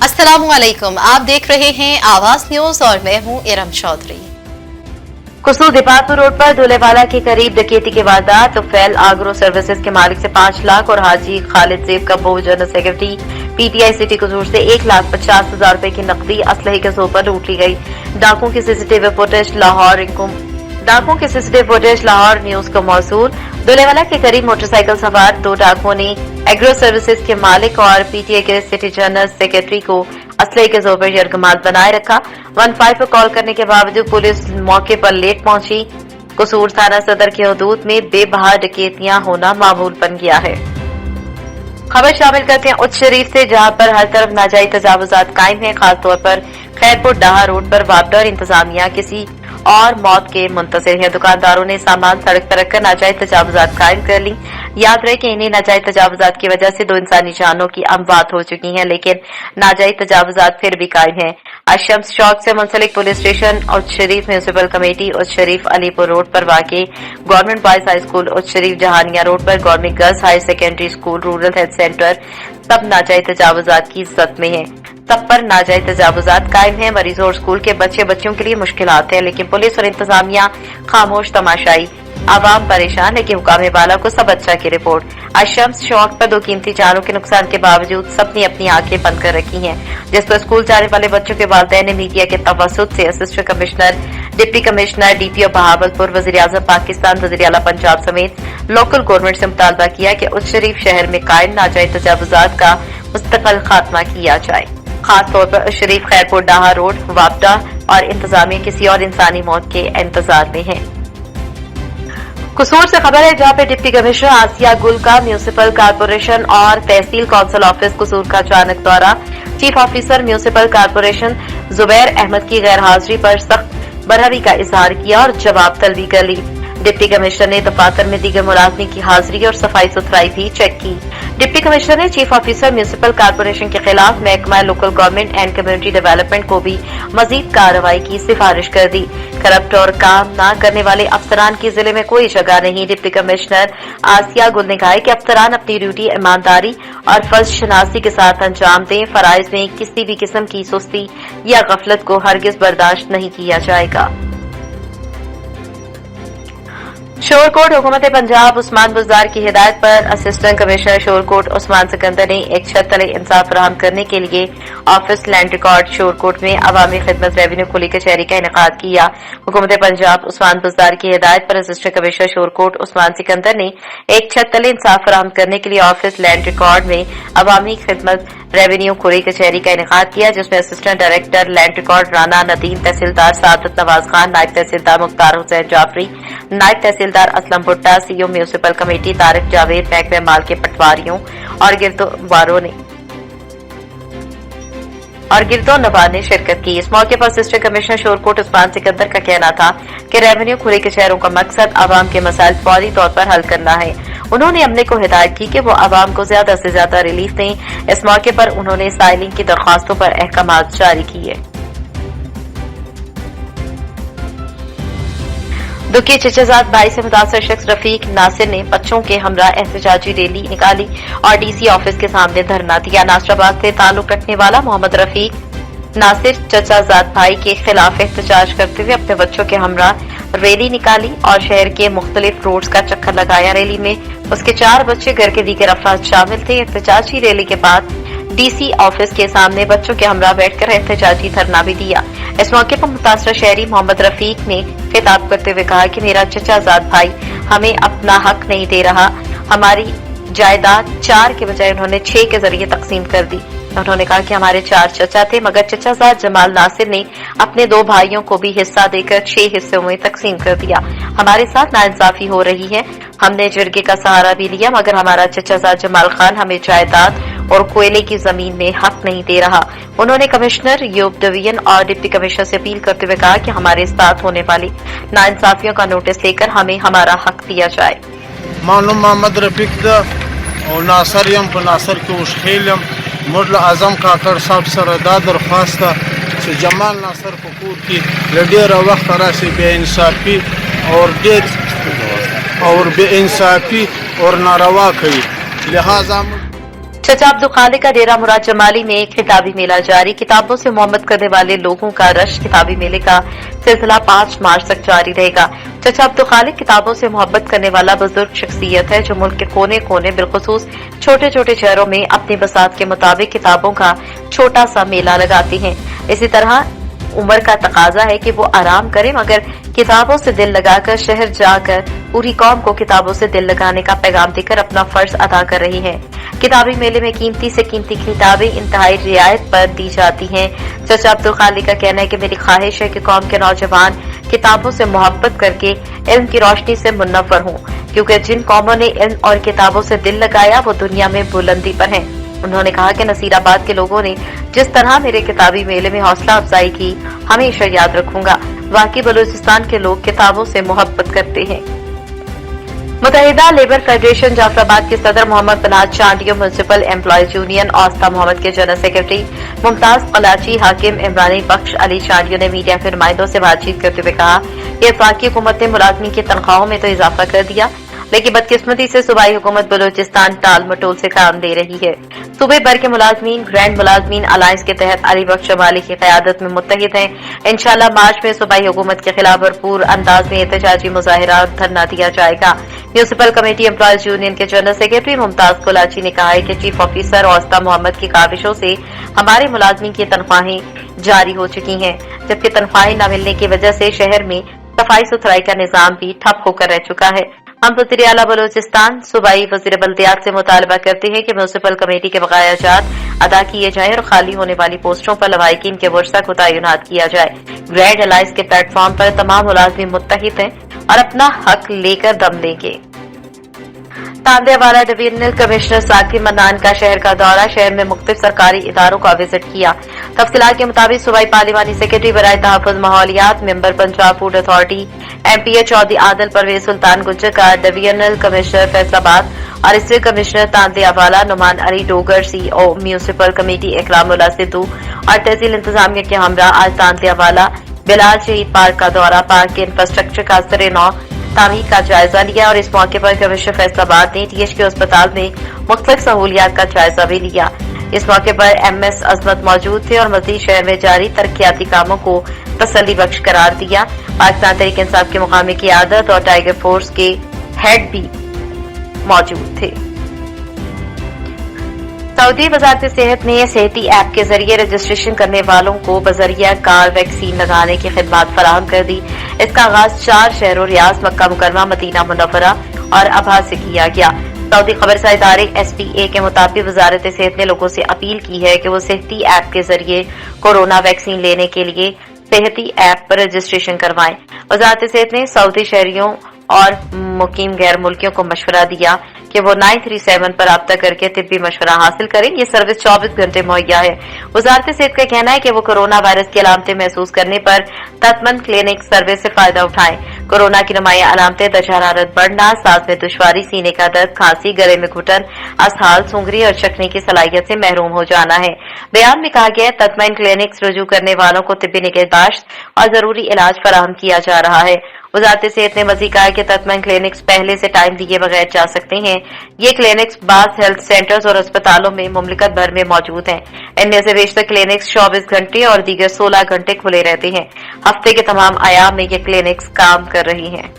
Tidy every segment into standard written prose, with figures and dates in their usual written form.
अस्सलामुअलैकुम, आप देख रहे हैं आवाज न्यूज और मैं हूं इरम चौधरी। कुसूर दीपालपुर रोड पर दूल्हेवाला के करीब डकैती की वारदात। तो फैल आग्रो सर्विसेज के मालिक से 5 लाख और हाजी खालिद जेब का बोझ जनरल सेक्रेटरी पीटीआई सिटी कुसूर से 1,50,000 रुपए की नकदी असलहे के जोर पर लूट ली गई। डाकुओं की सीसीटीवी फुटेज लाहौर न्यूज को मौसूल। दूल्हेवाला के करीब मोटरसाइकिल सवार 2 डाकुओं ने एग्रो सर्विसेज के मालिक और पीटीआई के सिटी जनरल सेक्रेटरी को असलहे के जोर पर यरगमाल बनाए रखा। 15 पर कॉल करने के बावजूद पुलिस मौके पर लेट पहुंची। कुसूर थाना सदर की हदूद में बेबहा डकैतियां होना मामूल बन गया है। खबर शामिल करते हैं उच्च शरीफ से, जहां पर हर तरफ नाजायज तजावुजात कायम है। खासतौर पर खैरपुर डाहा रोड पर वापडा और इंतजामिया किसी और मौत के मुंतजिर है। दुकानदारों ने सामान सड़क पर रखकर नाजायज तजावुजात कायम कर ली। याद रहे कि इन्हीं नाजायज तजावुजात की वजह से 2 इंसानी जानों की अमवात हो चुकी है, लेकिन नाजायज तजावुजात फिर भी कायम है। अशम्स चौक से मुंसलिक पुलिस स्टेशन, उच्च शरीफ म्यूनिसिपल कमेटी, उच्च शरीफ अलीपुर रोड पर वाकई government boys high school, Uch Sharif Jahania road पर government girls higher secondary school, rural health centre सब नाजायज तजावुजात की जद में है। सब पर नाजायज तजावुजात कायम है। मरीजों और स्कूल के बच्चों के लिए मुश्किलात है, लेकिन पुलिस और इंतजामिया खामोश तमाशाई। आवाम परेशान, लेकिन हुकाम बाला को सब अच्छा की रिपोर्ट। अशम्स चौक पर 2 कीमती जानों के नुकसान के बावजूद सबने अपनी आंखें बंद कर रखी हैं, जिस पर स्कूल जाने वाले बच्चों के वालिदैन ने मीडिया के तवसुत से assistant commissioner, deputy commissioner, DPO Bahawalpur, वज़ीर-ए-आज़म पाकिस्तान, वज़ीर-ए-आला पंजाब समेत लोकल गवर्नमेंट से मुतालबा किया कि उच्च शरीफ शहर में कायम नाजायज तजावुजात का मुस्तकिल खात्मा किया जाए। खासतौर पर शरीफ, खैरपुर, डाहा रोड, वापडा और इंतजामिया किसी और इंसानी मौत के इंतजार में है। कुसूर से खबर है, जहां पे डिप्टी कमिश्नर आसिया गुल का म्यूनिसिपल कारपोरेशन और तहसील काउंसिल ऑफिस कुसूर का अचानक दौरा। Chief officer municipal corporation Zubair Ahmad की गैर हाजिरी पर सख्त बरहमी का इजहार किया और जवाब तलबी कर ली। डिप्टी कमिश्नर ने दफातर में दीगर मुलाजमीन की हाजिरी और सफाई सुथराई भी चेक की। डिप्टी कमिश्नर ने चीफ ऑफिसर म्यूनिसिपल कारपोरेशन के खिलाफ महकमा local government and community development को भी मजीद कार्रवाई की सिफारिश कर दी। करप्ट और काम न करने वाले अफसरान की जिले में कोई जगह नहीं। डिप्टी कमिश्नर आसिया गुल ने कहा कि अफसरान अपनी ड्यूटी ईमानदारी और फर्ज शनासी के साथ अंजाम दें। फराइज में किसी भी किस्म की सुस्ती या गफलत को हरगिज बर्दाश्त नहीं किया जाएगा। शोरकोट हुकूमत पंजाब उस्मान बुज़दार की हिदायत पर असिस्टेंट कमिश्नर शोरकोट उस्मान सिकंदर ने एक छत तले इंसाफ फराहम करने के लिए ऑफिस लैंड रिकॉर्ड शोरकोट में अवामी खिदमत रेवेन्यू खुली कचहरी का इनेकाद किया। हुकूमत पंजाब उस्मान बुज़दार की हिदायत पर असिस्टेंट कमिश्नर शोरकोट उस्मान सिकंदर ने एक छत तले इंसाफ फराहम करने के लिए ऑफिस लैंड रिकॉर्ड में अवामी खिदमत रेवेन्यू खुली कचहरी का इनेकाद किया, जिसमें assistant director land record Rana Nadeem, तहसीलदार सादत नवाज खान, नायब तहसीलदार मुख्तार हुसैन जाफरी, नायब तहसीलदार Aslam Bhutta, CO municipal committee Tariq Javed, महकमे माल के पटवारियों और गिरदो नवार ने शिरकत की। इस मौके पर असिस्टेंट कमिश्नर शोरकोट उस्मान सिकंदर का कहना था कि रेवेन्यू खुली कचहरों का मकसद आवाम के मसाइल फौरी तौर पर हल करना है। उन्होंने अमले को हिदायत की कि वो आवाम को ज्यादा से ज्यादा रिलीफ दें। इस मौके पर उन्होंने साइलिंग की दरख्वास्तों पर अहकामात जारी किए। दुखी चचाजाद भाई से मुतासर शख्स रफीक नासिर ने बच्चों के हमरा एहतजाजी रैली निकाली और डीसी ऑफिस के सामने धरना दिया। नासराबाद से ताल्लुक रखने वाला मोहम्मद रफीक नासिर चचाजाद भाई के खिलाफ एहतजाज करते हुए अपने बच्चों के हमरा रैली निकाली और शहर के मुख्तलिफ रोड्स का चक्कर लगाया। रैली में उसके 4 बच्चे, घर के दीगर अफराद शामिल थे। एहतजाजी रैली के बाद डीसी ऑफिस के सामने बच्चों के हमरा बैठकर एहतजाजी धरना भी दिया। इस मौके पर मुतासर शहरी मोहम्मद रफीक ने खिताब करते हुए कहा कि मेरा चचाजाद भाई हमें अपना हक नहीं दे रहा। हमारी जायदाद 4 के बजाय उन्होंने 6 के जरिए तकसीम कर दी। उन्होंने कहा कि हमारे 4 चचा थे, मगर चचाजाद जमाल नासिर ने अपने 2 भाइयों को भी हिस्सा देकर 6 हिस्सों में तकसीम कर दिया। हमारे साथ नाइंसाफी हो रही है। हमने जिरगे का सहारा भी लिया, मगर हमारा चचाजाद जमाल खान हमें जायदाद और कोयले की जमीन में हक नहीं दे रहा। उन्होंने कमिश्नर यूब डिवीजन और डिप्टी कमिश्नर से अपील करते हुए कहा कि हमारे साथ होने वाली नाइंसाफियों का नोटिस लेकर हमें हमारा हक दिया जाए। मालूम मोहम्मद रफीक और नासर यम पर नासर के उश्खेलम मुरल आजम काकड़ साहब सर दा दरख्वास्त से जमाल नासर फकूर की लडेर वक्त राशि बेइंसाफी और बेइंसाफी और नारवा करी, लिहाजा चचा अब्दुल खालिक का डेरा मुराद जमाली में किताबी मेला जारी। किताबों से मोहब्बत करने वाले लोगों का रश किताबी मेले का सिलसिला 5 मार्च तक जारी रहेगा। चचा अब्दुल खालिक किताबों से मोहब्बत करने वाला बुजुर्ग शख्सियत है जो मुल्क के कोने कोने बिलखुसूस छोटे छोटे शहरों में अपनी बसात के मुताबिक किताबों का छोटा सा मेला लगाते हैं। इसी तरह उम्र का तकाजा है कि वो आराम करें मगर किताबों से दिल लगाकर शहर जाकर पूरी कौम को किताबों से दिल लगाने का पैगाम देकर अपना फर्ज अदा कर रही है। किताबी मेले में कीमती से कीमती किताबें इंतहाई रियायत पर दी जाती हैं। चचा अब्दुल खालिक का कहना है कि मेरी ख्वाहिश है कि कौम के नौजवान किताबों से मोहब्बत करके इल्म की रोशनी से मुनव्वर हों, क्योंकि जिन कौमों ने इल्म और किताबों से दिल लगाया वो दुनिया में बुलंदी पर हैं। उन्होंने कहा कि नसीराबाद के लोगों ने जिस तरह मेरे किताबी मेले में हौसला अफजाई की हमेशा याद रखूंगा। वाकई बलूचिस्तान के लोग किताबों से मोहब्बत करते हैं। मुत्तहिदा लेबर फेडरेशन जाफराबाद के सदर Mohammad Banaz Chandio, municipal employees union औस्ता मोहम्मद के जनरल सेक्रेटरी मुमताज कलाची, हाकिम इमरानी बख्श अली चांडियो ने मीडिया के नुमाइंदों से बातचीत करते हुए कहा कि वफाकी हुकूमत ने मुलाजमीन की तनख्वाहों में तो इजाफा कर दिया, लेकिन बदकिस्मती से सूबाई हुकूमत बलूचिस्तान टाल मटोल से काम दे रही है। सूबे भर के मुलाजमीन ग्रैंड मुलाजमीन अलायंस के तहत अली बख्श जमाली की क़यादत में मुत्तहिद हैं। इंशाअल्लाह मार्च में सूबाई हुकूमत के खिलाफ भरपूर अंदाज में एहतजाजी मुजाहिरा और धरना दिया जाएगा। म्यूनिसिपल कमेटी एम्प्लॉयज यूनियन के जनरल सेक्रेटरी मुमताज कोलाची ने कहा है कि चीफ ऑफिसर औस्ता मोहम्मद की काविशों से हमारे मुलाजमीन की तनख्वाहें जारी हो चुकी हैं, जबकि तनख्वाहें न मिलने की वजह से शहर में सफाई सुथराई का निजाम भी ठप होकर रह चुका है। हम वज़ीर आला बलूचिस्तान सूबाई वज़ीर बल्दियात से मुतालबा करते हैं कि म्यूनिसिपल कमेटी के बकाया जात अदा किए जाएं और खाली होने वाली पोस्टों पर लवाहिकीन के वर्षा को तैनात किया जाए। ग्रैंड अलायंस के प्लेटफॉर्म पर तमाम मुलाजमीन मुत्तहिद हैं और अपना हक लेकर दम लेंगे। तांदेवाला डिवीजनल कमिश्नर साकिब मन्नान का शहर का दौरा, शहर में मुख्तलिफ सरकारी इदारों का विजिट किया। तफसीलात के मुताबिक सूबाई पार्लिमानी सेक्रेटरी बराए तहफ़्फ़ुज़ माहौलियात, member Punjab food authority MPA Chaudhry Adil Pervez Sultan Gujjar का डिवीजनल कमिश्नर फैसलाबाद और district commissioner Tandlianwala Noman Ali Dogar, CO municipal committee Ikramullah Sidhu और तहसील इंतजामिया के हमरा आज तांदेवाला बिलाल शहीद पार्क का दौरा, पार्क के इंफ्रास्ट्रक्चर का असर नौ तामीर का जायजा लिया और इस मौके पर कमिश्नर फैसलाबाद ने टीएचके अस्पताल में मुख्तलिफ सहूलियात का जायजा भी लिया। इस मौके पर एमएस अजमत मौजूद थे और मजीद शहर में जारी तरक्याती कामों को तसल्ली बख्श करार दिया। पाकिस्तान तहरीक इंसाफ की मुकामी क़यादत और टाइगर फोर्स के हेड भी मौजूद थे। सऊदी वजारत सेहत ने सेहती ऐप के जरिए रजिस्ट्रेशन करने वालों को बजरिया कार वैक्सीन लगाने की खिदमत फराहम कर दी। इसका आगाज 4 शहरों रियाज, मक्का मुकरमा, मदीना मुनव्वरा और अबहा से किया गया। सऊदी खबरसा इदारे SPA के मुताबिक वजारत सेहत ने लोगों से अपील की है कि वो सेहती ऐप के जरिए कोरोना वैक्सीन लेने के लिए सेहती ऐप पर रजिस्ट्रेशन करवाएं। वजारत सेहत ने सऊदी शहरियों और मुकीम गैर मुल्कियों को मशवरा दिया कि वो 937 पर राब्ता करके तिब्बी मशवरा हासिल करें। ये सर्विस 24 घंटे मुहैया है। वजारत सेहत का कहना है कि वो कोरोना वायरस की अलामतें महसूस करने पर तत्मन क्लिनिक सर्विस से फायदा उठाएं। कोरोना की नुमाया अलामतें दर्ज हरारत बढ़ना, सांस में दुश्वारी, सीने का दर्द, खांसी, गले में घुटन, असहाल, सूंघने और चखने की सलाहियत से महरूम हो जाना है। बयान में कहा गया है तत्मन क्लिनिक्स रुजू करने वालों को तिब्बी निगहदाश्त और जरूरी इलाज फराहम किया जा रहा है। वजारत सेहत ने मजीद कहा कि तत्मन क्लिनिक्स पहले से टाइम दिए बगैर जा सकते हैं। ये क्लिनिक्स बास हेल्थ सेंटर्स और अस्पतालों में मुमलिकत भर में मौजूद हैं। इनमें से बेशतर क्लिनिक्स 24 घंटे और दीगर 16 घंटे खुले रहते हैं। हफ्ते के तमाम अयाम में ये क्लिनिक्स काम कर रही हैं।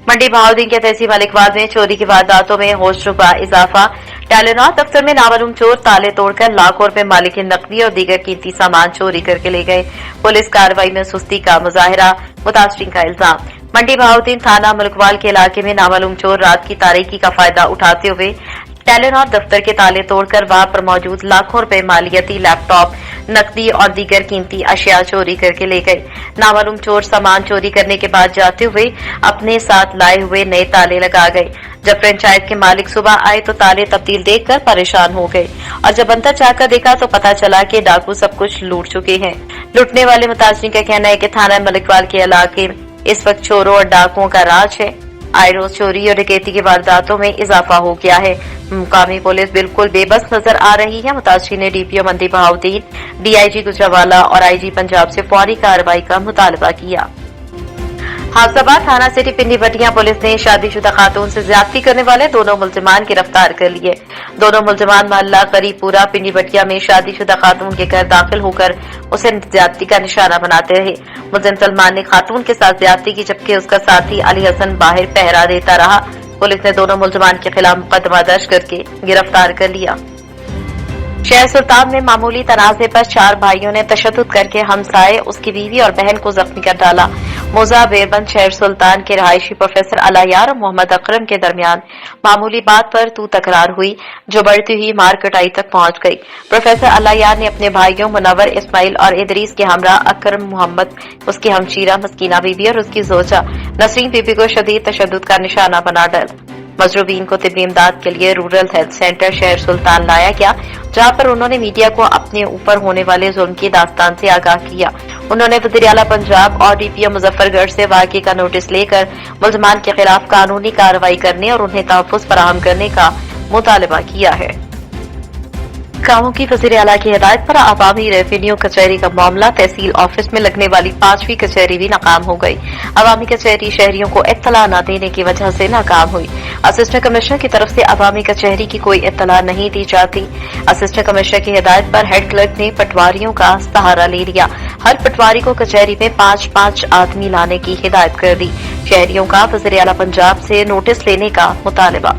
मंडी बहाउद्दीन के तहसील मलिकवाद में चोरी की वारदातों में होशरुबा इजाफा। टेलीनॉर दफ्तर में नामालूम चोर ताले तोड़कर लाखों रुपए मालिक की नकदी और दीगर कीमती सामान चोरी करके ले गए। पुलिस कार्रवाई में सुस्ती का मुजाहिरा, मुतासरीन का इल्जाम। मंडी बहाउद्दीन थाना मुल्कवाल के इलाके में नामालूम चोर रात की तारीकी का फायदा उठाते हुए टेलीनॉर दफ्तर के ताले तोड़कर वहां पर मौजूद लाखों रुपए मालियती लैपटॉप, नकदी और दीगर कीमती अशिया चोरी करके ले गए। नामालूम चोर सामान चोरी करने के बाद जाते हुए अपने साथ लाए हुए नए ताले लगा गए। जब फ्रेंचाइज के मालिक सुबह आए तो ताले तब्दील देखकर परेशान हो गए और जब अंदर जाकर देखा तो पता चला कि डाकू सब कुछ लूट चुके हैं। लूटने वाले मुतासरीन का कहना है कि थाना मलिकवाल के इलाके इस वक्त चोरों और डाकुओं का राज है। आए रोज चोरी और डकैती की वारदातों में इजाफा हो गया है। मुकामी पुलिस बिल्कुल बेबस नजर आ रही है। मुतासरीन ने DPO मंडी बहाउद्दीन, DIG गुजरावाला और IG पंजाब से फौरी कार्रवाई का मुतालबा किया। हाफजाबाद थाना सिटी पिंडी भटिया पुलिस ने शादीशुदा खातून से ज्यादती करने वाले दोनों मुल्जिमान गिरफ्तार कर लिए। दोनों मुल्जिमान मोहल्ला करीपुरा पिंडी भटिया में शादीशुदा खातून के घर दाखिल होकर उसे ज्यादती का निशाना बनाते रहे। मुल्जिम सलमान ने खातून के साथ ज्यादती की, जबकि उसका साथी अली हसन बाहर पहरा देता रहा। पुलिस ने दोनों मुल्जिमान के खिलाफ मुकदमा दर्ज करके गिरफ्तार कर लिया। शहर सुल्तान में मामूली तनाजे पर 4 भाइयों ने तशद्दुद करके हमसाये, उसकी बीवी और बहन को जख्मी कर डाला। मोजा बेरबंद शहर सुल्तान के रहायशी प्रोफेसर अलायार और मोहम्मद अकरम के दरमियान मामूली बात पर तू तकरार हुई, जो बढ़ती हुई मार कटाई तक पहुंच गई। प्रोफेसर अलायार ने अपने भाइयों मुनव्वर, इस्माइल और इदरीस के हमरा अकरम मोहम्मद, उसकी हमशीरा मस्कीना बीबी और उसकी जोजा नसरीन बीबी को शदीद तशद्दुद का निशाना बना डाला। मजरूबीन को तिब्बी इमदाद के लिए रूरल हेल्थ सेंटर शहर सुल्तान लाया गया, जहां पर उन्होंने मीडिया को अपने ऊपर होने वाले जुल्म की दास्तान से आगाह किया। उन्होंने वज़ीर आला पंजाब और डीपीओ मुजफ्फरगढ़ से वाक़े का नोटिस लेकर मुल्ज़िमान के खिलाफ कानूनी कार्रवाई करने और उन्हें तहफ़्फ़ुज़ फराहम करने का मुतालबा किया है। कामों की वज़ीर आला की हिदायत पर अवामी रेवेन्यू कचहरी का मामला तहसील ऑफिस में लगने वाली 5वीं कचहरी भी नाकाम हो गई। अवामी कचहरी शहरियों को इत्तला न देने की वजह से नाकाम हुई। असिस्टेंट कमिश्नर की तरफ से अवामी कचहरी की कोई इत्तला नहीं दी जाती। असिस्टेंट कमिश्नर की हिदायत पर हेड क्लर्क ने पटवारियों का सहारा ले लिया। हर पटवारी को कचहरी में 5-5 आदमी लाने की हिदायत कर दी। शहरियों का वज़ीर आला पंजाब से नोटिस लेने का मुतालबा।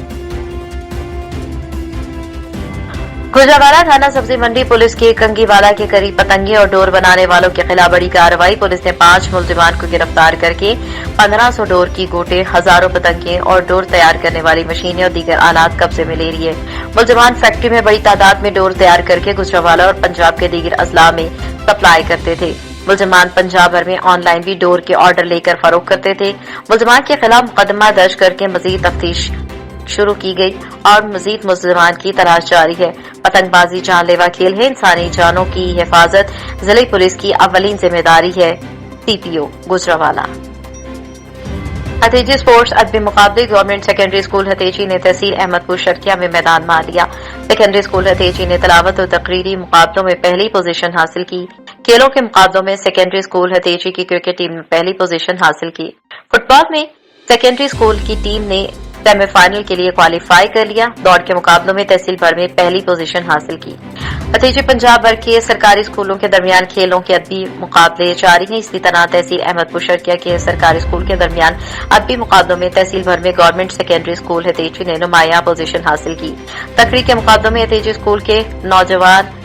गुजरावाला थाना सब्जी मंडी पुलिस की कंगीवाला के करीब पतंगे और डोर बनाने वालों के खिलाफ बड़ी कार्रवाई। पुलिस ने 5 मुल्जिमान को गिरफ्तार करके 1500 डोर की गोटे, हजारों पतंगे और डोर तैयार करने वाली मशीनें और दीगर आलात कब्जे में ले लिए। मुल्जिमान फैक्ट्री में बड़ी तादाद में डोर तैयार करके गुजरावाला और पंजाब के दीगर अजला में सप्लाई करते थे। मुल्जिमान पंजाब भर में ऑनलाइन भी डोर के ऑर्डर लेकर फरोख्त करते थे। मुल्जिमान के खिलाफ मुकदमा दर्ज करके मजीद तफ्तीश शुरू की गई और मजीद मुल्जिमान की तलाश जारी है। पतंगबाजी जानलेवा खेल है, इंसानी जानों की हिफाजत जिले पुलिस की अव्वलीन जिम्मेदारी है। सीपीओ गुजरावाला। हतेजी स्पोर्ट्स अदबी मुकाबले गवर्नमेंट सेकेंडरी स्कूल हतेजी ने तहसील अहमदपुर शर्किया में मैदान मार लिया। सेकेंडरी स्कूल हतेजी ने तलावत और तकरीरी मुकाबलों में पहली पोजीशन हासिल की। खेलों के मुकाबलों में सेकेंडरी स्कूल हतेजी की क्रिकेट टीम ने पहली पोजीशन हासिल की। फुटबॉल में सेकेंडरी स्कूल की टीम ने सेमीफाइनल के लिए क्वालिफाई कर लिया। दौड़ के मुकाबलों में तहसील भर में पहली पोजीशन हासिल की। हतेजी पंजाब भर के सरकारी स्कूलों के दरमियान खेलों के अदबी मुकाबले जारी हैं। इसी तरह तहसील अहमदपुर शर्किया के सरकारी स्कूल के दरमियान अदबी मुकाबलों में तहसील भर में गवर्नमेंट सेकेंडरी स्कूल हतेजी ने नुमाया पोजीशन हासिल की। तकरीर के मुकाबलों में हतेजी स्कूल के नौजवान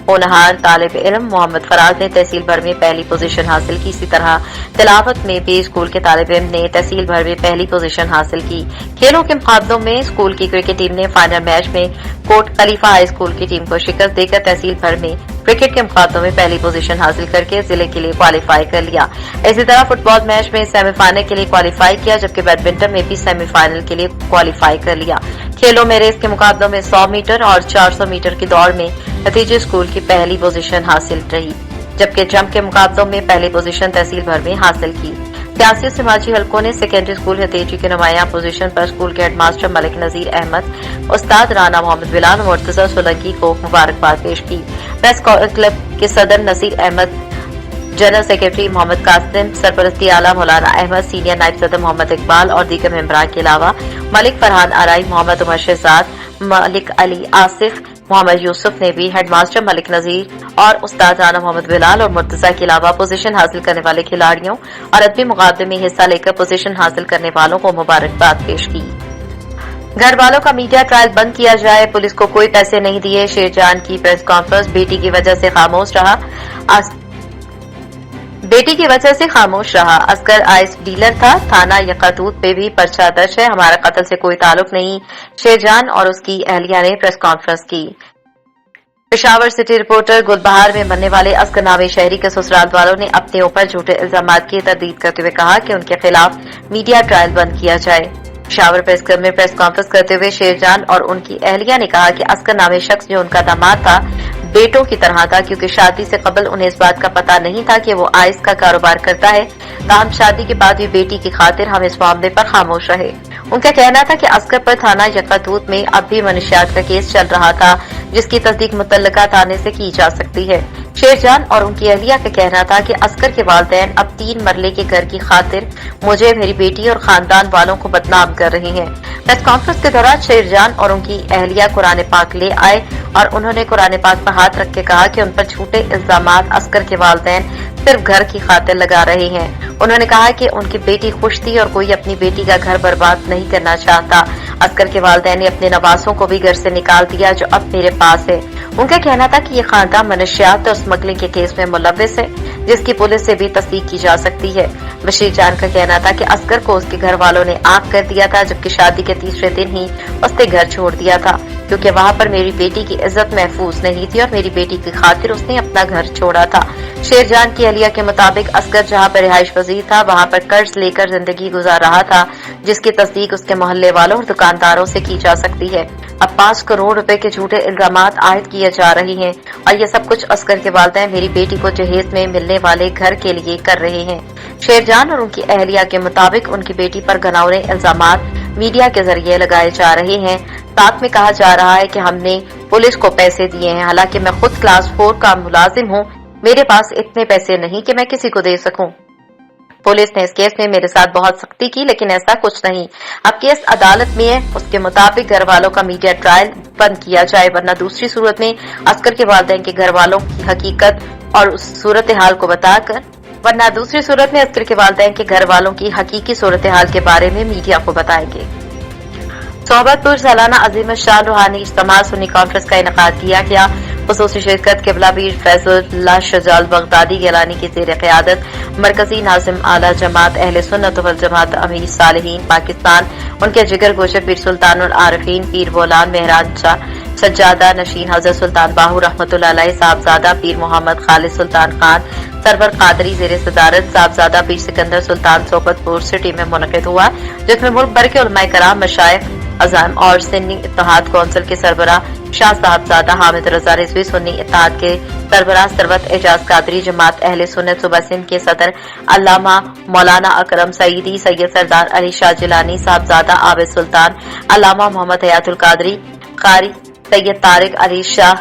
होनहार तालिब इल्म मोहम्मद फराज ने तहसील भर में पहली पोजीशन हासिल की। इसी तरह तिलावत में भी स्कूल के तालिब इल्म ने तहसील भर में पहली पोजीशन हासिल की। खेलों के मुकाबलों में स्कूल की क्रिकेट टीम ने फाइनल मैच में कोट खलीफा हाई स्कूल की टीम को शिकस्त देकर तहसील भर में क्रिकेट के मुकाबलों में पहली पोजीशन हासिल करके जिले के लिए क्वालिफाई कर लिया। इसी तरह फुटबॉल मैच में सेमीफाइनल के लिए क्वालिफाई किया, जबकि बैडमिंटन में भी सेमीफाइनल के लिए क्वालिफाई कर लिया। खेलों में रेस के मुकाबलों में 100 मीटर और 400 मीटर की दौड़ में हतेजी स्कूल की पहली पोजीशन हासिल रही, जबकि जंप के मुकाबलों में पहली पोजीशन तहसील भर में हासिल की। सियासी समाजी हलकों ने सेकेंडरी स्कूल हतेजी के नुमाया पोजीशन पर स्कूल के हेडमास्टर मलिक नजीर अहमद, उस्ताद राना मोहम्मद बिलाल और मुर्तजा सोलंकी को मुबारकबाद पेश की। प्रेस क्लब के सदर नसीर अहमद, जनरल सेक्रेटरी मोहम्मद कासिम, सरपरस्ती आला मौलाना अहमद, सीनियर नायब सदर मोहम्मद इकबाल और दीगर मेंबरान के अलावा मलिक फरहान आराई, मोहम्मद उमर शहजाद, मलिक अली आसिफ, मोहम्मद यूसुफ ने भी हेडमास्टर मलिक नजीर और उस्ताद राना मोहम्मद बिलाल और मुर्तजा के अलावा पोजीशन हासिल करने वाले खिलाड़ियों और अदबी मुकाबले में हिस्सा लेकर पोजीशन हासिल करने वालों को मुबारकबाद पेश की। घर वालों का मीडिया ट्रायल बंद किया जाए, पुलिस को कोई पैसे नहीं दिए। शेरजान की प्रेस कॉन्फ्रेंस बेटी की वजह से खामोश रहा। असगर आइस डीलर था। थाना यकातूत पे भी पर्चा दर्ज है। हमारा कत्ल से कोई ताल्लुक नहीं। शेरजान और उसकी अहलिया ने प्रेस कॉन्फ्रेंस की। पेशावर सिटी रिपोर्टर गुलबहार में बनने वाले असगर नामी शहरी के ससुराल वालों ने अपने ऊपर झूठे इल्जामात की तरदीद करते हुए कहा कि उनके खिलाफ मीडिया ट्रायल बंद किया जाए। पेशावर प्रेस क्लब में प्रेस कॉन्फ्रेंस करते हुए शेरजान और उनकी अहलिया ने कहा कि असगर नामी शख्स जो उनका दामाद था बेटों की तरह था, क्योंकि शादी से कबल उन्हें इस बात का पता नहीं था कि वो आइस का कारोबार करता है। ताहम शादी के बाद भी बेटी की खातिर हम इस मामले पर खामोश रहे। उनका कहना था कि असगर पर थाना यकातूत में अब भी मनशियात का केस चल रहा था, जिसकी तस्दीक मुतल्लका थाने से की जा सकती है। शेरजान और उनकी अहलिया का कहना था कि असगर के वालिदैन अब 3 मरले के घर की खातिर मुझे, मेरी बेटी और खानदान वालों को बदनाम कर रहे हैं। प्रेस कॉन्फ्रेंस के दौरान शेरजान और उनकी अहलिया कुरान पाक ले आए और उन्होंने कुरान पाक पर हाथ रख के कहा कि उन पर झूठे इल्जामात असगर के वालिदैन सिर्फ घर की खातिर लगा रहे हैं। उन्होंने कहा कि उनकी बेटी खुश थी और कोई अपनी बेटी का घर बर्बाद नहीं करना चाहता। असगर के वालिदैन ने अपने नवासों को भी घर से निकाल दिया जो अब मेरे पास है। उनका कहना था कि ये खानदान मनशियात और स्मगलिंग के केस में मुलव्विस है, जिसकी पुलिस से भी तस्दीक की जा सकती है। बशीर जान का कहना था कि असगर को उसके घर वालों ने आग कर दिया था, जबकि शादी के तीसरे दिन ही उसने घर छोड़ दिया था, क्योंकि वहां पर मेरी बेटी की इज्जत महफूज नहीं थी और मेरी बेटी की खातिर उसने अपना घर छोड़ा था। शेरजान की अहलिया के मुताबिक असगर जहां पर रिहाइश पजीर था वहां पर कर्ज लेकर जिंदगी गुजार रहा था, जिसकी तस्दीक उसके मोहल्ले वालों और दुकानदारों से की जा सकती है। अब 5 करोड़ रुपए के झूठे इल्जामात आयद किए जा रहे हैं और ये सब कुछ असगर के वालिदैन मेरी बेटी को जहेज में मिलने वाले घर के लिए कर रहे हैं। शेरजान और उनकी अहलिया के मुताबिक उनकी बेटी पर घिनौने इल्जामात मीडिया के जरिए लगाए जा रहे हैं। साथ में कहा जा रहा है कि हमने पुलिस को पैसे दिए हैं, हालांकि मैं खुद क्लास 4 का मुलाजिम हूँ, मेरे पास इतने पैसे नहीं कि मैं किसी को दे सकूं। पुलिस ने इस केस में मेरे साथ बहुत सख्ती की, लेकिन ऐसा कुछ नहीं। अब केस अदालत में है, उसके मुताबिक घर वालों का मीडिया ट्रायल बंद किया जाए, वरना दूसरी सूरत में असगर के वालिदैन के घर वालों की हकीकत और उस सूरत हाल को बताकर हकीकी सूरत हाल के बारे में मीडिया को बताएंगे। सोहबतपुर सालाना अजीम शान रूहानी इज्तिमा सुन्नी कॉन्फ्रेंस का इनेकाद किया गया। खुसूसी शिरकत क़िबला पीर फैज़ुल्लाह शजाल बगदादी गिलानी की ज़ेर क़यादत मरकजी नाज़िम आला जमात अहले सुन्नत वल जमात अमीर सालिहीन पाकिस्तान, उनके जिगर गोशे पीर सुल्तानुल आरिफीन पीर बोलान मेहरान शाह सज्जादा नशीन हज़रत सुल्तान बाहू रहमतुल्लाह अलैह साहबजादा पीर मोहम्मद खालिद सुल्तान खान सरवर कादरी ज़ेर सदारत साहबजादा पीर सिकंदर सुल्तान सोबतपुर सिटी में मुनक़िद हुआ, जिसमें मुल्क भर के उलमाए कराम, मशाइख अज़ाम और सुन्नी इत्तेहाद कौंसिल के सरबराह शाह साहबजादा हामिद रजा रिजवी, सुन्नी इत्तेहाद के सरबराह सरवत एजाज कादरी, जमात अहले सुन्नत सूबा सिंध के सदर अल्लामा मौलाना अकरम सईदी, सैयद सरदार अली शाह जिलानी साहबजादा आबिद सुल्तान, अल्लामा मोहम्मद हयातुल कादरी कारी, सैयद तारिक अली शाह,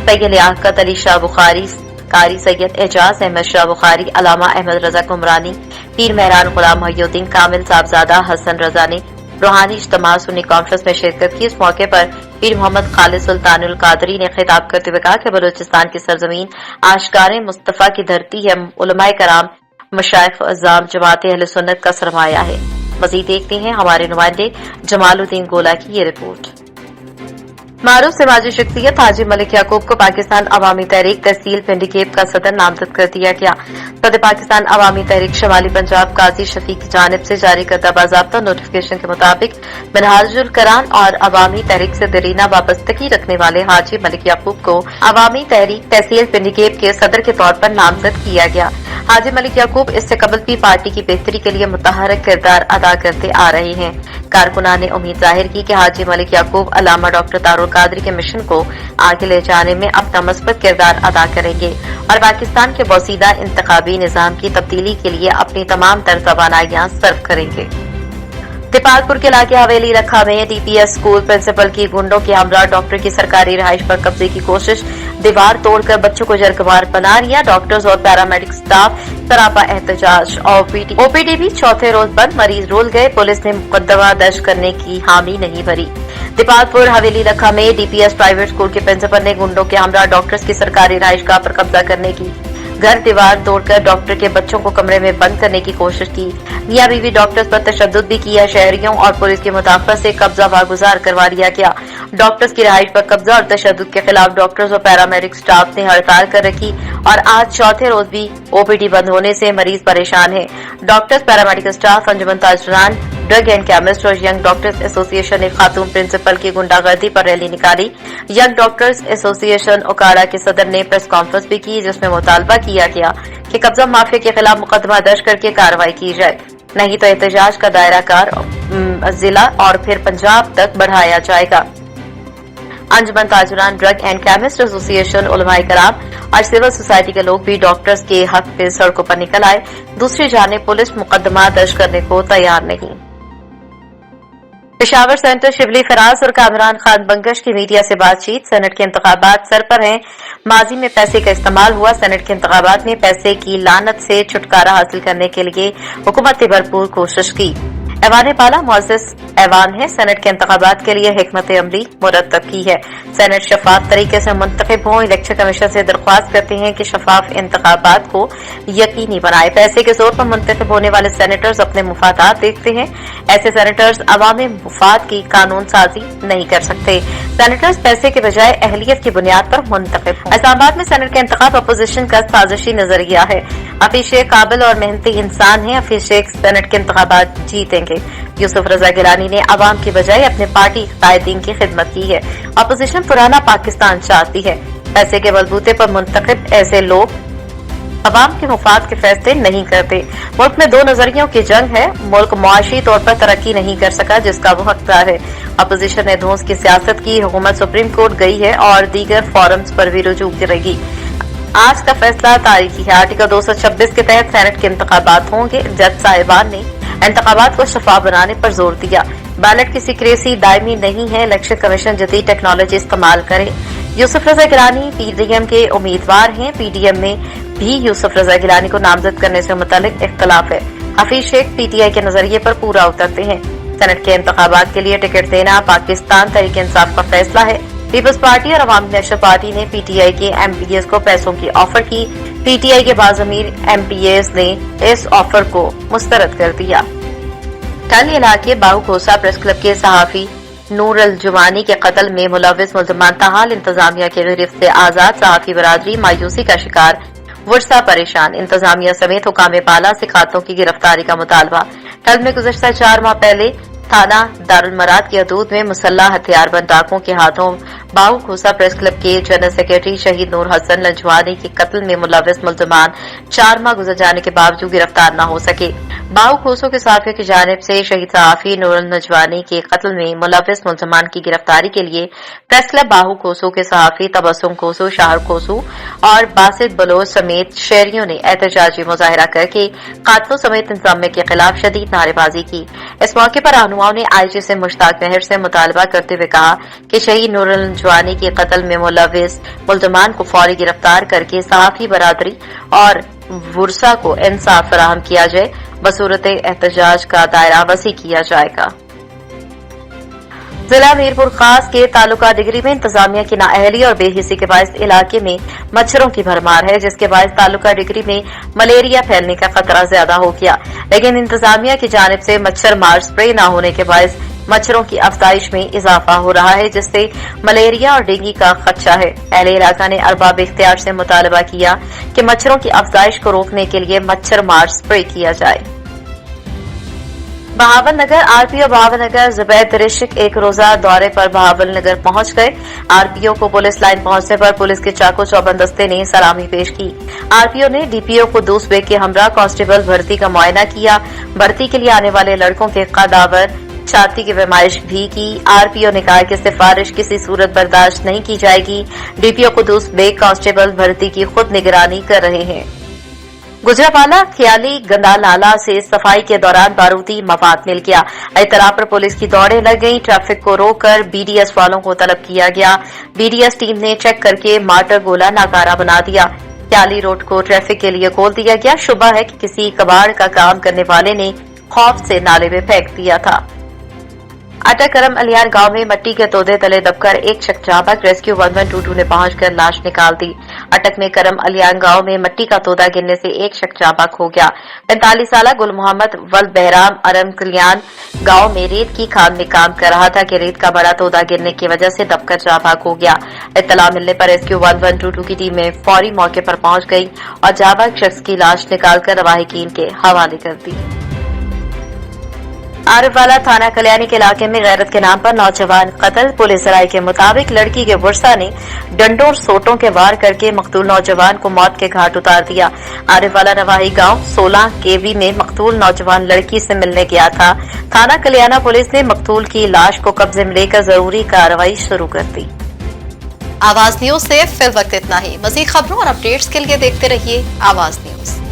सैयद लियाकत अली शाह बुखारी कारी, सैयद एजाज अहमद शाह बुखारी, अल्लामा अहमद रजा कुमरानी, पीर मेहरान गुलाम मोहिउद्दीन कामिल साहबजादा हसन रजा ने रूहानी इज्तिमा सुन्नी कॉन्फ्रेंस में शिरकत की। इस मौके पर पीर मोहम्मद खालिद सुल्तानुल कादरी ने खिताब करते हुए कहा कि बलूचिस्तान की सरजमीन आशकारे मुस्तफा की धरती है, उलमाए कराम, मशाइख अज़ाम, जमात अहले सुन्नत का सरमाया है। मजीद देखते हैं हमारे नुमाइंदे जमालुद्दीन गोला की ये रिपोर्ट। मारूफ समाजी शख्सियत हाजी मलिक याकूब को पाकिस्तान अवामी तहरीक तहसील पिंडीकेप का सदर नामजद कर दिया गया। सदर पाकिस्तान अवामी तहरीक शमाली पंजाब काजी शफीक की जानिब से जारी करदा बाज़ाब्ता नोटिफिकेशन के मुताबिक मिनहाजुल करान और अवामी तहरीक से दरीना वाबस्तगी रखने वाले हाजी मलिक याकूब को अवामी तहरीक तहसील पिंडीकेप के सदर के तौर पर नामजद किया गया। हाजी मलिक याकूब इससे कबल भी पार्टी की बेहतरी के लिए मुतहरक किरदार अदा करते आ रहे हैं। कारकुनान ने उम्मीद जाहिर की कि हाजी मलिक याकूब अल्लामा डॉक्टर तारुल कादरी के मिशन को आगे ले जाने में अपना मस्बत किरदार अदा करेंगे और पाकिस्तान के बोसीदा इंतखाबी निजाम की तब्दीली के लिए अपनी तमाम तर तवानाइयां सर्व करेंगे। तिपालपुर के इलाके हवेली रखा में डीपीएस स्कूल प्रिंसिपल की गुंडों के हमरा डॉक्टर की सरकारी रिहाइश पर कब्जे की कोशिश, दीवार तोड़कर बच्चों को जरगवार बना लिया, डॉक्टर्स और पैरामेडिक स्टाफ सरापा एहतजाज। ओपीडी भी चौथे रोज बंद, मरीज रुल गए, पुलिस ने मुकदमा दर्ज करने की हामी नहीं भरी। तिपालपुर हवेली रखा में डीपीएस प्राइवेट स्कूल के प्रिंसिपल ने गुंडों के हमरा डॉक्टर्स की सरकारी रिहाइशगाह पर कब्जा करने की घर दीवार तोड़कर डॉक्टर के बच्चों को कमरे में बंद करने की कोशिश की। मियां बीवी डॉक्टर्स पर तशद्दुद भी किया। शहरियों और पुलिस की मुदाखलत से कब्जा वागुजार करवा लिया गया। डॉक्टर्स की रिहाइश पर कब्जा और तशद्दुद के खिलाफ डॉक्टर्स और पैरामेडिक स्टाफ ने हड़ताल कर रखी और आज चौथे रोज भी ओपीडी बंद होने से मरीज परेशान है। डॉक्टर्स, पैरामेडिकल स्टाफ, अंजुमन ताजरान, ड्रग एंड केमिस्ट और यंग डॉक्टर्स एसोसिएशन ने खातून प्रिंसिपल की गुंडागर्दी पर रैली निकाली। यंग डॉक्टर्स एसोसिएशन ओकाड़ा के सदर ने प्रेस कॉन्फ्रेंस भी की, जिसमें मुतालबा किया गया कि कब्जा माफिया के खिलाफ मुकदमा दर्ज करके कार्रवाई की जाए, नहीं तो एहतजाज का दायरा कार जिला और फिर पंजाब तक बढ़ाया जाएगा। अंजुमन ताजरान, ड्रग एंड केमिस्ट एसोसिएशन, उलमाए कराम और सिविल सोसाइटी के लोग भी डॉक्टर्स के हक में सड़कों पर निकल आए। दूसरी जानिब पुलिस मुकदमा दर्ज करने को तैयार नहीं। पेशावर सेनेटर शिबली फराज और कामरान खान बंगश की मीडिया से बातचीत। सेनेट के इंतखाबात सर पर हैं, माजी में पैसे का इस्तेमाल हुआ। सेनेट के इंतखाबात में पैसे की लानत से छुटकारा हासिल करने के लिए हुकूमत ने भरपूर कोशिश की। ऐवान पाला मुअज़्ज़ज़ ऐवान है, सेनेट के इंतखाबात के लिए हिकमत अमली मुरतब की है। सेनेट शफाफ तरीके से मुंतखब हों। इलेक्शन कमीशन से दरख्वास्त करते हैं कि शफाफ इंतखाबात को यकीनी बनाए। पैसे के जोर पर मुंतखब होने वाले सेनेटर्स अपने मुफादात देखते हैं। ऐसे सेनेटर्स अवामी मुफाद की कानून साजी नहीं कर सकते। सेनेटर्स पैसे के बजाय अहलियत की बुनियाद पर मुंतखब हों। इस्लामाबाद में सेनेट का इंतखाब अपोजिशन का साजिशी नजरिया है। हफीज शेख काबिल और मेहनती इंसान है। हफीज शेख सेनेट के इंतखाबात जीतेंगे। यूसुफ रजा गिलानी ने अवाम की बजाय अपने पार्टी कायदीन की खिदमत की है। अपोजिशन पुराना पाकिस्तान चाहती है। पैसे के बलबूते पर मुंतखब ऐसे लोग अवाम के मुफाद के फैसले नहीं करते। मुल्क में दो नजरियों की जंग है। मुल्क मुआशी तौर पर तरक्की नहीं कर सका जिसका वो हकदार है। अपोजिशन ने धौंस की सियासत की। हुकूमत सुप्रीम कोर्ट गई है और दीगर फोरम्स पर भी रुजू करेगी। आज का फैसला तारीखी है। आर्टिकल 226 के तहत सेनेट के इंतखाबात होंगे। जज साहिबान ने इंतखाबात को शफाफ बनाने पर जोर दिया। बैलेट की सीक्रेसी दायमी नहीं है। इलेक्शन कमीशन जदीद टेक्नोलॉजी इस्तेमाल करे। यूसुफ रजा गिलानी पीडीएम के उम्मीदवार हैं। पीडीएम में भी यूसुफ रजा गिलानी को नामजद करने से मुतालिक इख्तलाफ है। हफीज शेख पीटीआई के नजरिए पर पूरा उतरते हैं। सेनेट के इंतखाबात के लिए टिकट देना पाकिस्तान तहरीक इंसाफ का फैसला है। पीपल्स पार्टी और अवामी नेशनल पार्टी ने पीटीआई के एमपीएस को पैसों की ऑफर की। पीटीआई के बाज़मीर एमपीएस ने इस ऑफर को मुस्तरद कर दिया। टल इलाके बाहू खोसा प्रेस क्लब के सहाफी नूर अल जुमानी के कत्ल में मुलव्विस मुल्ज़मान ताहाल इंतजामिया की गिरफ्त से आजाद। सहाफी बरादरी मायूसी का शिकार, वर्षा परेशान। इंतजामिया समेत हुकाम पाला से खातों की गिरफ्तारी का मुतालबा। टल में गुज़श्ता 4 माह पहले थाना दारुल मराद की हदूद में मुसल्लह हथियारबंद डाकुओं के हाथों बाहू खोसा प्रेस क्लब के जनरल सेक्रेटरी शहीद नूर हसन लंजवानी के कत्ल में मुलव्विस मुल्ज़मान 4 माह गुजर जाने के बावजूद गिरफ्तार न हो सके। बाहू खोसों के साफियों की जानिब से शहीद सहाफी नूर लंजवानी के कत्ल में मुलव्विस मुल्ज़मान की गिरफ्तारी के लिए प्रेस क्लब बाहू खोसों के सहाफी तबस्सुम खोसू, शाहर खोसू और बासित बलोच समेत शहरियों ने एहतजाजी मुजाहिरा करके कातलों समेत इंतजामिया के खिलाफ शदीद नारेबाजी की। इस मौके पर रहनुमाओं ने आईजी से मुश्ताक महर से मुतालबा करते हुए कहा कि शहीद नूर लंजवानी के कत्ल में मुलव्विस मुल्ज़मान को फौरी गिरफ्तार करके सहाफी बरादरी और वर्षा को इंसाफ फराहम किया जाए। बसूरत एहतजाज का दायरा वसी किया जाएगा। जिला मीरपुर खास के तालुका डिगरी में इंतजामिया की नाअहली और बेहिसी के बायस इलाके में मच्छरों की भरमार है, जिसके बायस तालुका डिगरी में मलेरिया फैलने का खतरा ज्यादा हो गया। लेकिन इंतजामिया की जानिब से मच्छर मार स्प्रे न होने के बायस मच्छरों की अफजाइश में इजाफा हो रहा है, जिससे मलेरिया और डेंगू का खदशा है। अहले इलाका ने अरबाब इख्तियार से मुतालबा किया कि मच्छरों की अफजाइश को रोकने के लिए मच्छर मार स्प्रे किया जाए। बहावल नगर आरपीओ बहावल नगर जुबैद रिशिक एक रोजा दौरे पर बहावल नगर पहुंच गए। आरपीओ को पुलिस लाइन पहुंचने पर पुलिस के चाको चौबंद दस्ते ने सलामी पेश की। आरपीओ ने डीपीओ को दूस बेग के हमरा कांस्टेबल भर्ती का मुआयना किया। भर्ती के लिए आने वाले लड़कों के कदावर छाती की पैमाइश भी की। आरपीओ ने कहा कि सिफारिश किसी सूरत बर्दाश्त नहीं की जाएगी। डीपीओ को दूस बेग कांस्टेबल भर्ती की खुद निगरानी कर रहे हैं। गुजरावाला खियाली गंदा नाला से सफाई के दौरान बारूदी मवाद मिल गया। इतला पर पुलिस की दौड़ें लग गई। ट्रैफिक को रोककर बीडीएस वालों को तलब किया गया। बीडीएस टीम ने चेक करके मार्टर गोला नाकारा बना दिया। खियाली रोड को ट्रैफिक के लिए खोल दिया गया। शुबा है कि किसी कबाड़ का काम करने वाले ने खौफ से नाले में फेंक दिया था। अटक करम अलियान गांव में मिट्टी के तोदे तले दबकर एक शख्स जाबाज रेस्क्यू 1122 ने पहुंचकर लाश निकाल दी। अटक में करम अलियान गांव में मिट्टी का तोदा गिरने से एक शख्स जाबाज हो गया। 45 साल गुल मोहम्मद वल बहराम अरम कल्याण गांव में रेत की खान में काम कर रहा था कि रेत का बड़ा तोदा गिरने की वजह से दबकर जाबाज हो गया। इत्तला मिलने पर रेस्क्यू 1122 की टीमें फौरी मौके पर पहुंच गई और जाबाज शख्स की लाश निकालकर रवाहिकीन के हवाले कर दी। आरिफवाला थाना कल्याणी के इलाके में गैरत के नाम पर नौजवान कत्ल। पुलिस राय के मुताबिक लड़की के वर्षा ने डंडों और सोटों के वार करके मकतूल नौजवान को मौत के घाट उतार दिया। आरिफवाला रवाही गांव 16 केवी में मकतूल नौजवान लड़की से मिलने गया था। थाना कल्याणा पुलिस ने मकतूल की लाश को कब्जे में लेकर जरूरी कार्रवाई शुरू कर दी। आवाज न्यूज से फिल वक्त इतना ही। मजीद खबरों और अपडेट्स के लिए देखते रहिए आवाज न्यूज।